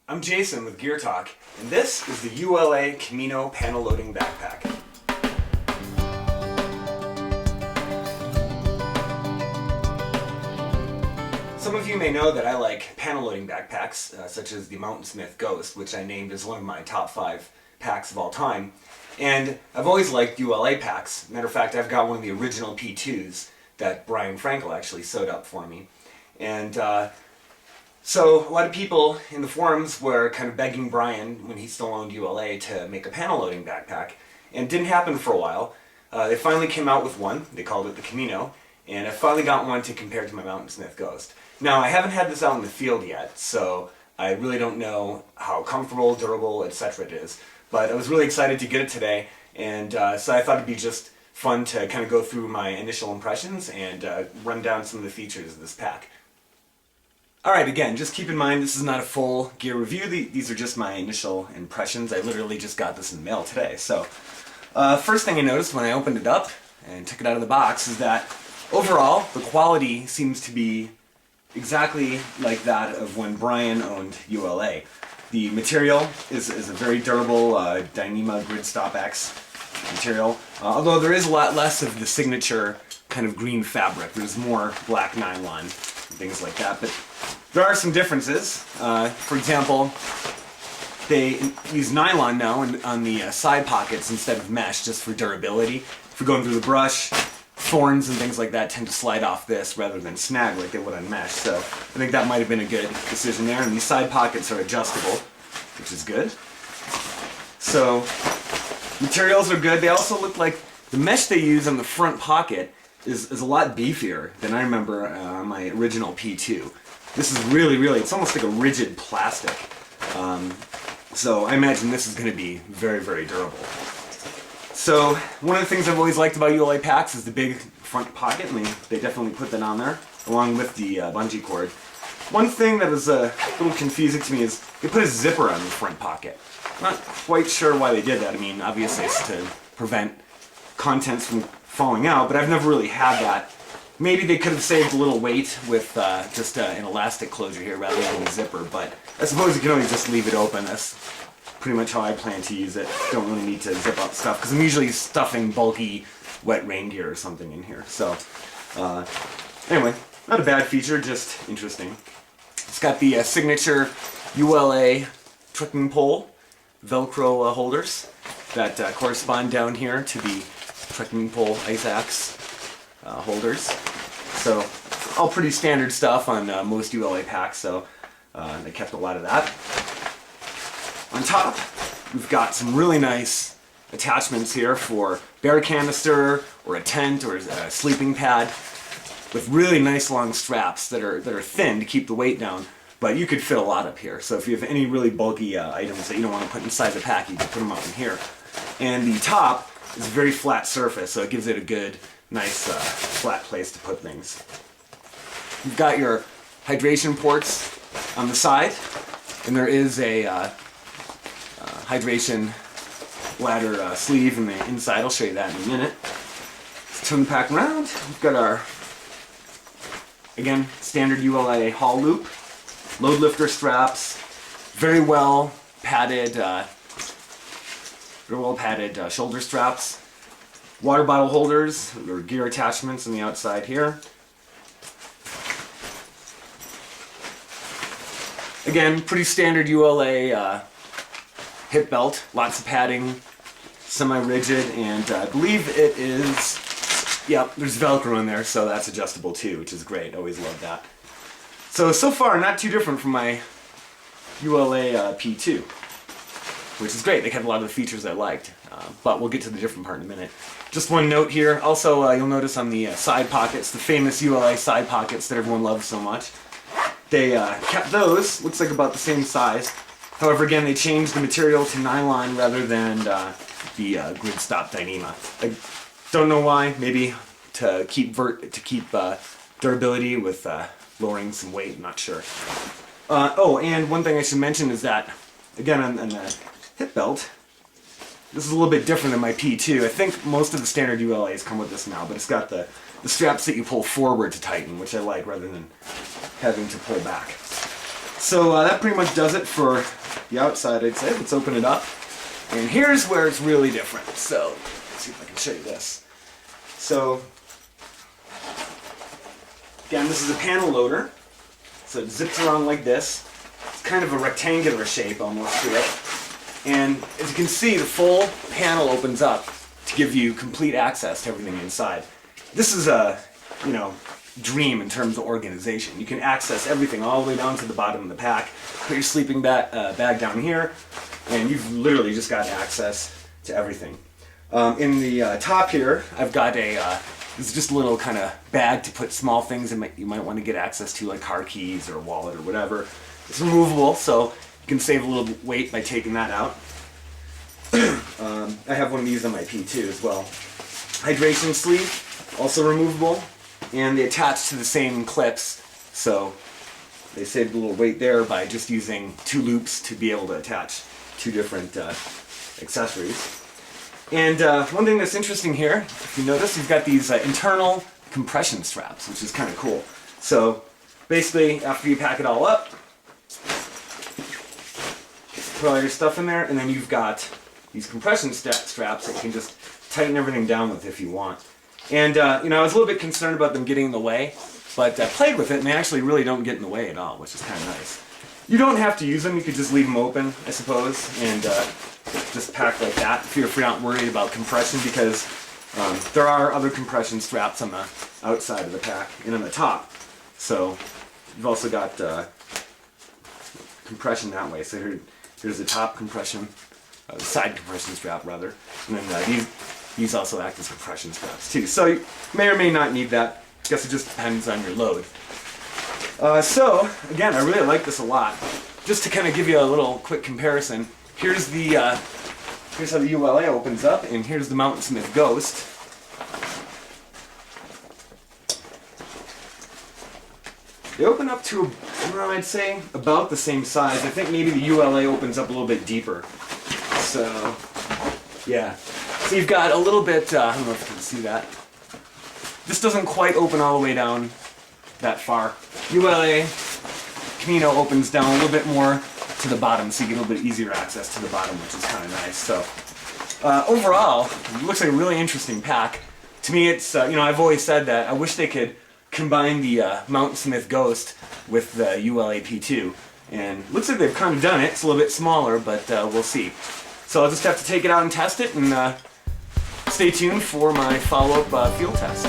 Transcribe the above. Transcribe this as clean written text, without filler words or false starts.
I'm Jason with Gear Talk, and this is the ULA Camino panel loading backpack. Some of you may know that I like panel loading backpacks, such as the Mountainsmith Ghost, which I named as one of my top 5 packs of all time. And I've always liked ULA packs. Matter of fact, I've got one of the original P2s that Brian Frankel actually sewed up for me. And so a lot of people in the forums were kind of begging Brian, when he still owned ULA, to make a panel loading backpack. And it didn't happen for a while. They finally came out with one. They called it the Camino. And I finally got one to compare to my Mountainsmith Ghost. Now, I haven't had this out in the field yet, so I really don't know how comfortable, durable, etc. it is. But I was really excited to get it today, and so I thought it'd be just fun to kind of go through my initial impressions and run down some of the features of this pack. Alright, again, just keep in mind this is not a full gear review. These are just my initial impressions. I literally just got this in the mail today. So, first thing I noticed when I opened it up and took it out of the box is that overall, the quality seems to be exactly like that of when Brian owned ULA. The material is a very durable Dyneema Gridstop X material, although there is a lot less of the signature kind of green fabric. There's more black nylon and things like that, but there are some differences. For example, they use nylon now on the side pockets instead of mesh, just for durability. If you're going through the brush, thorns and things like that tend to slide off this rather than snag like they would on mesh, so I think that might have been a good decision there. And these side pockets are adjustable, which is good. So materials are good. They also look like the mesh they use on the front pocket is a lot beefier than I remember on my original P2. This is really, it's almost like a rigid plastic. So I imagine this is going to be very, very durable. So one of the things I've always liked about ULA packs is the big front pocket, and they definitely put that on there, along with the bungee cord. One thing that was a little confusing to me is they put a zipper on the front pocket. I'm not quite sure why they did that. I mean, obviously it's to prevent contents from falling out, but I've never really had that. Maybe they could have saved a little weight with just an elastic closure here rather than a zipper, but I suppose you can always just leave it open. That's pretty much how I plan to use it. Don't really need to zip up stuff because I'm usually stuffing bulky wet rain gear or something in here. So anyway, not a bad feature, just interesting. It's got the signature ULA trekking pole Velcro holders that correspond down here to the trekking pole ice axe holders. So all pretty standard stuff on most ULA packs, so they kept a lot of that. On top, we've got some really nice attachments here for bear canister or a tent or a sleeping pad with really nice long straps that are thin to keep the weight down, but you could fit a lot up here. So if you have any really bulky items that you don't want to put inside the pack, you can put them up in here. And the top is a very flat surface, so it gives it a good, nice flat place to put things. You've got your hydration ports on the side, and there is a hydration ladder sleeve in the inside. I'll show you that in a minute. Let's turn the pack around. We've got our, again, standard ULA haul loop, load lifter straps, very well padded shoulder straps, water bottle holders or gear attachments on the outside here. Again, pretty standard ULA hip belt, lots of padding, semi-rigid, and I believe it is, yeah, there's Velcro in there, so that's adjustable too, which is great. Always love that. So far, not too different from my ULA P2, which is great. They kept a lot of the features I liked, but we'll get to the different part in a minute. Just one note here, also you'll notice on the side pockets, the famous ULA side pockets that everyone loves so much, they kept those, looks like about the same size. However, again, they changed the material to nylon rather than the Gridstop Dyneema. I don't know why. Maybe to keep durability with lowering some weight. I'm not sure. Oh, and one thing I should mention is that, again, on the hip belt, this is a little bit different than my P2. I think most of the standard ULAs come with this now, but it's got the straps that you pull forward to tighten, which I like rather than having to pull back. So that pretty much does it for the outside, I'd say. Let's open it up. And here's where it's really different. So let's see if I can show you this. So again, this is a panel loader. So it zips around like this. It's kind of a rectangular shape almost to it. And as you can see, the full panel opens up to give you complete access to everything inside. This is a, dream in terms of organization. You can access everything all the way down to the bottom of the pack. Put your sleeping bag down here, and you've literally just got access to everything. In the top here, I've got this is just a little kind of bag to put small things that you might want to get access to, like car keys or a wallet or whatever. It's removable, so you can save a little weight by taking that out. I have one of these on my P2 as well. Hydration sleeve, also removable, and they attach to the same clips, so they saved a little weight there by just using 2 loops to be able to attach 2 different accessories. And one thing that's interesting here, if you notice, you've got these internal compression straps, which is kind of cool. So basically, after you pack it all up, put all your stuff in there, and then you've got these compression straps that you can just tighten everything down with if you want. And I was a little bit concerned about them getting in the way, but I played with it, and they actually really don't get in the way at all, which is kind of nice. You don't have to use them. You could just leave them open, I suppose, and just pack like that if you're not worried about compression, because there are other compression straps on the outside of the pack and on the top. So you've also got compression that way. So here's the top compression, the side compression strap rather, and then these also act as compression straps too. So you may or may not need that. I guess it just depends on your load. So again, I really like this a lot. Just to kind of give you a little quick comparison, here's how the ULA opens up, and here's the Mountain Smith Ghost. They open up to, I'd say, about the same size. I think maybe the ULA opens up a little bit deeper. So, yeah. So you've got a little bit, I don't know if you can see that. This doesn't quite open all the way down that far. ULA Camino opens down a little bit more to the bottom, so you get a little bit easier access to the bottom, which is kind of nice. So overall, it looks like a really interesting pack. To me, it's I've always said that I wish they could combine the Mountain Smith Ghost with the ULA P2, and it looks like they've kind of done it. It's a little bit smaller, but we'll see. So I'll just have to take it out and test it, and stay tuned for my follow-up field test.